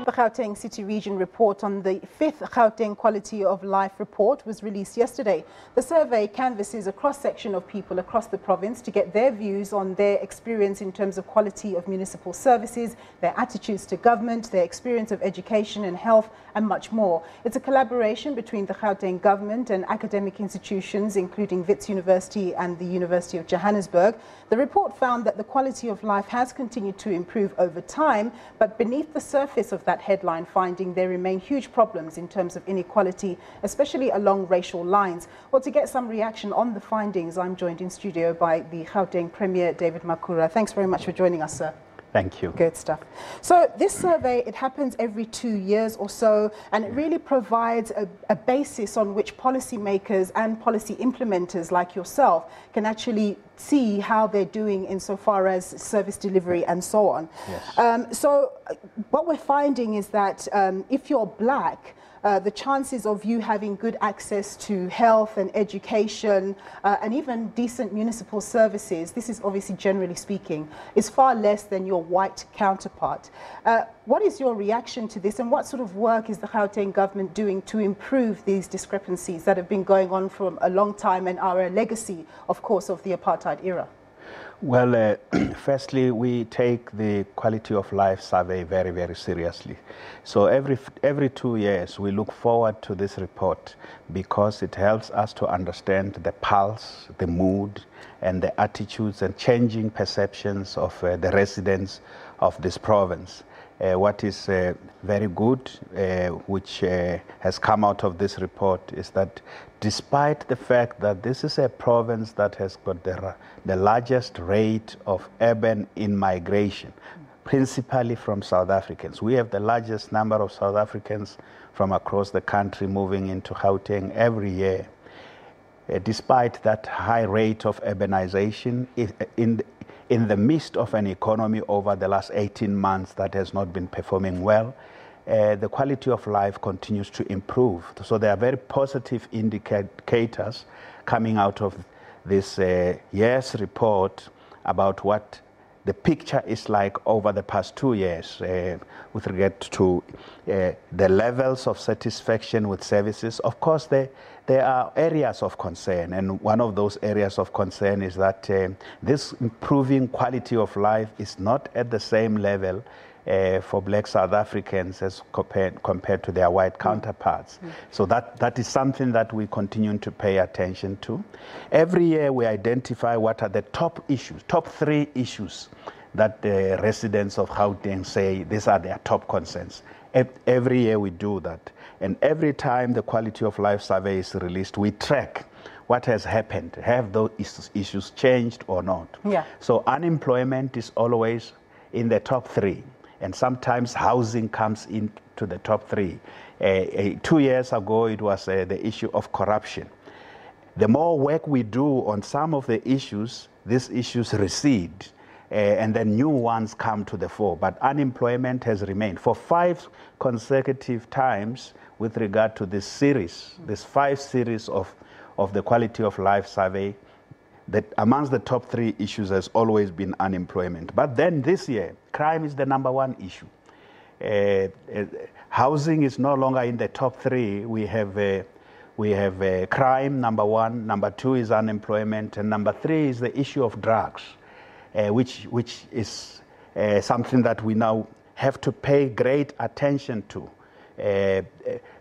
The Gauteng City Region report on the 5th Gauteng Quality of Life report was released yesterday. The survey canvasses a cross-section of people across the province to get their views on their experience in terms of quality of municipal services, their attitudes to government, their experience of education and health, and much more. It's a collaboration between the Gauteng government and academic institutions, including Wits University and the University of Johannesburg. The report found that the quality of life has continued to improve over time, but beneath the surface of that headline finding, there remain huge problems in terms of inequality, especially along racial lines. Well, to get some reaction on the findings, I'm joined in studio by the Gauteng Premier, David Makhura. Thanks very much for joining us, sir. Thank you. Good stuff. So this survey, it happens every 2 years or so, and it really provides a basis on which policymakers and policy implementers like yourself can actually see how they're doing insofar as service delivery and so on. Yes. So what we're finding is that if you're black, the chances of you having good access to health and education and even decent municipal services, this is obviously generally speaking, is far less than your white counterpart. What is your reaction to this, and what sort of work is the Gauteng government doing to improve these discrepancies that have been going on for a long time and are a legacy, of course, of the apartheid era? Well, firstly, we take the quality of life survey very, very seriously. So every 2 years, we look forward to this report because it helps us to understand the pulse, the mood, and the attitudes and changing perceptions of the residents of this province. What is very good, which has come out of this report, is that despite the fact that this is a province that has got the largest rate of urban in-migration, principally from South Africans. We have the largest number of South Africans from across the country moving into Gauteng every year. Despite that high rate of urbanization, in the midst of an economy over the last 18 months that has not been performing well, the quality of life continues to improve. So there are very positive indicators coming out of this year's report about what the picture is like over the past 2 years with regard to the levels of satisfaction with services. Of course, there are areas of concern, and one of those areas of concern is that this improving quality of life is not at the same level for black South Africans as compared to their white counterparts. So that is something that we continue to pay attention to. Every year we identify what are the top 3 issues that the residents of Gauteng say these are their top concerns. Every year we do that. And every time the quality of life survey is released, we track what has happened. Have those issues changed or not? Yeah. So unemployment is always in the top 3. And sometimes housing comes into the top 3. 2 years ago, it was the issue of corruption. The more work we do on some of the issues, these issues recede, and then new ones come to the fore. But unemployment has remained for 5 consecutive times with regard to this 5 series of the quality of life survey. That amongst the top 3 issues has always been unemployment. But then this year, crime is the #1 issue. Housing is no longer in the top 3. We have crime, #1. #2 is unemployment, and #3 is the issue of drugs, which is something that we now have to pay great attention to.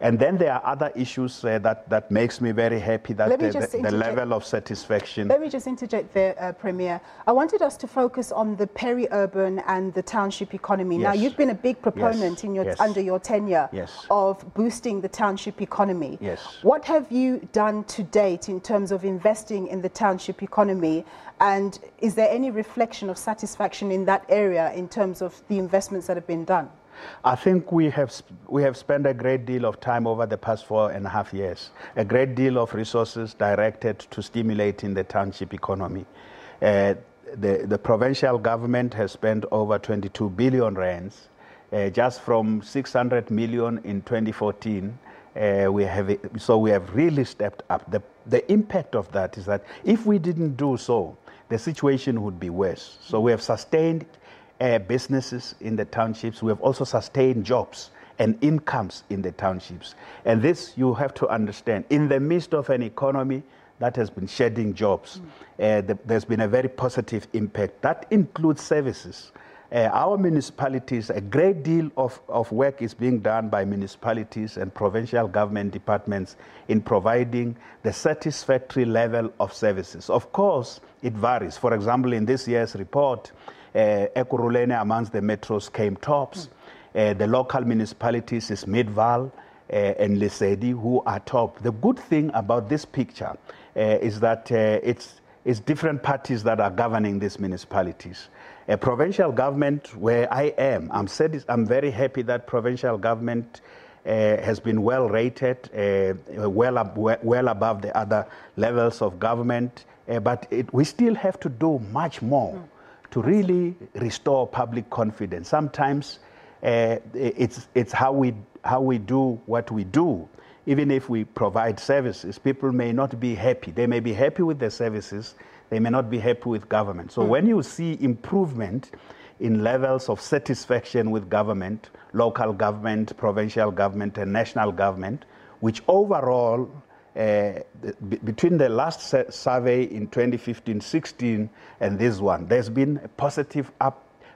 And then there are other issues that makes me very happy, that the level of satisfaction. Let me just interject there, Premier. I wanted us to focus on the peri-urban and the township economy. Yes. Now, you've been a big proponent under your tenure of boosting the township economy. Yes. What have you done to date in terms of investing in the township economy? And is there any reflection of satisfaction in that area in terms of the investments that have been done? I think we have spent a great deal of time over the past 4.5 years, a great deal of resources directed to stimulating the township economy. The provincial government has spent over 22 billion rands, just from 600 million in 2014. We have really stepped up. The impact of that is that if we didn't do so, the situation would be worse. So we have sustained businesses in the townships. We have also sustained jobs and incomes in the townships. And this you have to understand. In the midst of an economy that has been shedding jobs, there's been a very positive impact. That includes services. Our municipalities, a great deal of work is being done by municipalities and provincial government departments in providing the satisfactory level of services. Of course, it varies. For example, in this year's report, Ekurhuleni amongst the metros came tops. The local municipalities is Midvaal and Lesedi who are top. The good thing about this picture is that it's different parties that are governing these municipalities. A provincial government, where I am, I'm very happy that provincial government has been well rated, well above the other levels of government, but we still have to do much more to really restore public confidence. Sometimes it's how we do what we do. Even if we provide services, people may not be happy. They may be happy with the services, they may not be happy with government. So when you see improvement in levels of satisfaction with government, local government, provincial government, and national government, which overall, between the last survey in 2015-16 and this one, there's been a positive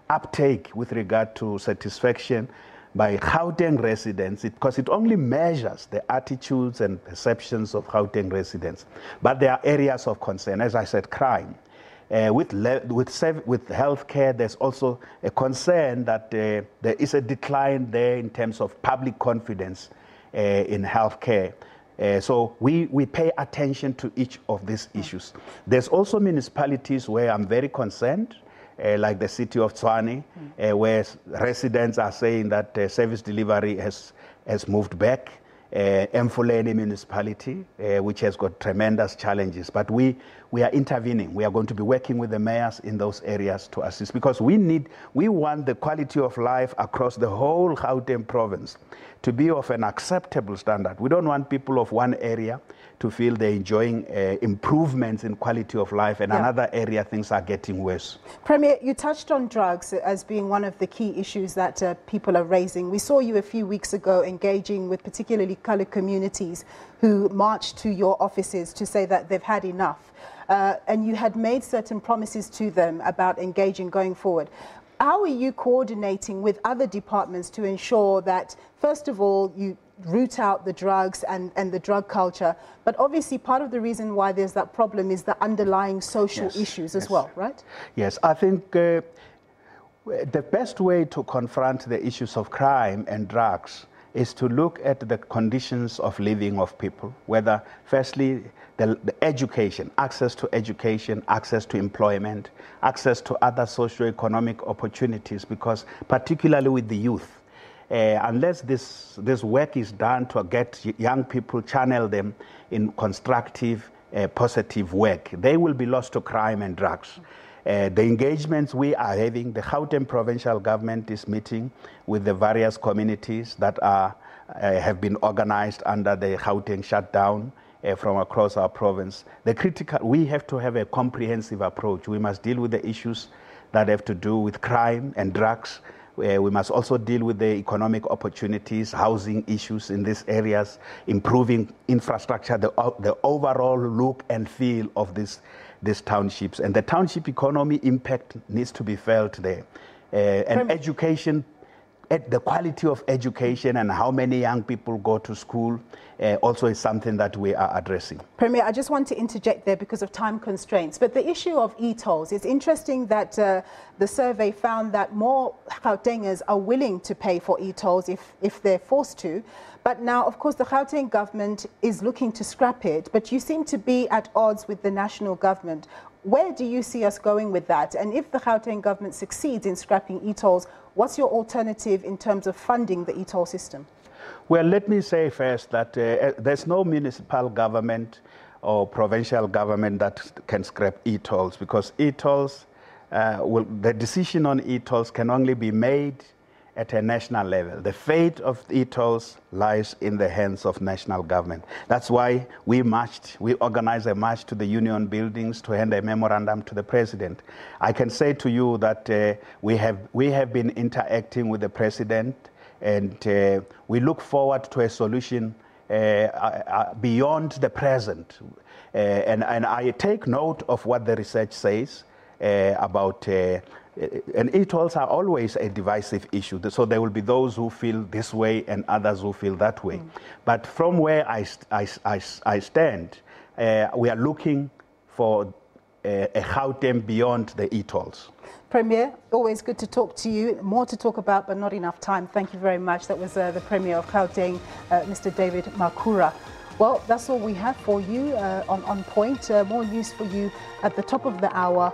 uptake with regard to satisfaction by Gauteng residents, because it only measures the attitudes and perceptions of Gauteng residents. But there are areas of concern, as I said, crime. With healthcare, there's also a concern that there is a decline there in terms of public confidence in healthcare. So we pay attention to each of these issues. There's also municipalities where I'm very concerned, like the city of Tshwane, where residents are saying that service delivery has moved back. Mfuleni municipality, which has got tremendous challenges. But we are intervening. We are going to be working with the mayors in those areas to assist, because we want the quality of life across the whole Gauteng province to be of an acceptable standard. We don't want people of one area to feel they're enjoying improvements in quality of life, and another area things are getting worse. Premier, you touched on drugs as being one of the key issues that people are raising. We saw you a few weeks ago engaging with particularly coloured communities who marched to your offices to say that they've had enough. And you had made certain promises to them about engaging going forward. How are you coordinating with other departments to ensure that, first of all, you root out the drugs and the drug culture, but obviously part of the reason why there's that problem is the underlying social issues as well, right? Yes, I think the best way to confront the issues of crime and drugs is to look at the conditions of living of people, whether firstly the education, access to education, access to employment, access to other socio-economic opportunities, because particularly with the youth, unless this work is done to get young people, channel them in constructive, positive work, they will be lost to crime and drugs. The engagements we are having, the Gauteng provincial government is meeting with the various communities that have been organized under the Gauteng shutdown from across our province. We have to have a comprehensive approach. We must deal with the issues that have to do with crime and drugs. We must also deal with the economic opportunities, housing issues in these areas, improving infrastructure, the overall look and feel of these townships. And the township economy impact needs to be felt there. And education, the quality of education and how many young people go to school also is something that we are addressing. Premier, I just want to interject there because of time constraints, but the issue of e-tolls, it's interesting that the survey found that more Gautengers are willing to pay for e-tolls if they're forced to. But now, of course, the Gauteng government is looking to scrap it, but you seem to be at odds with the national government. Where do you see us going with that? And if the Gauteng government succeeds in scrapping e-tolls, what's your alternative in terms of funding the e-toll system? Well, let me say first that there's no municipal government or provincial government that can scrap e-tolls, because e-tolls, the decision on e-tolls can only be made at a national level. The fate of e-tolls lies in the hands of national government. That's why we organized a march to the union buildings to hand a memorandum to the president. I can say to you that we have been interacting with the president, and we look forward to a solution beyond the present. And I take note of what the research says about and e-tolls are always a divisive issue. So there will be those who feel this way and others who feel that way. But from where I stand, we are looking for a Gauteng beyond the e-tolls. Premier, always good to talk to you. More to talk about, but not enough time. Thank you very much. That was the Premier of Gauteng, Mr. David Makhura. Well, that's all we have for you on Point. More news for you at the top of the hour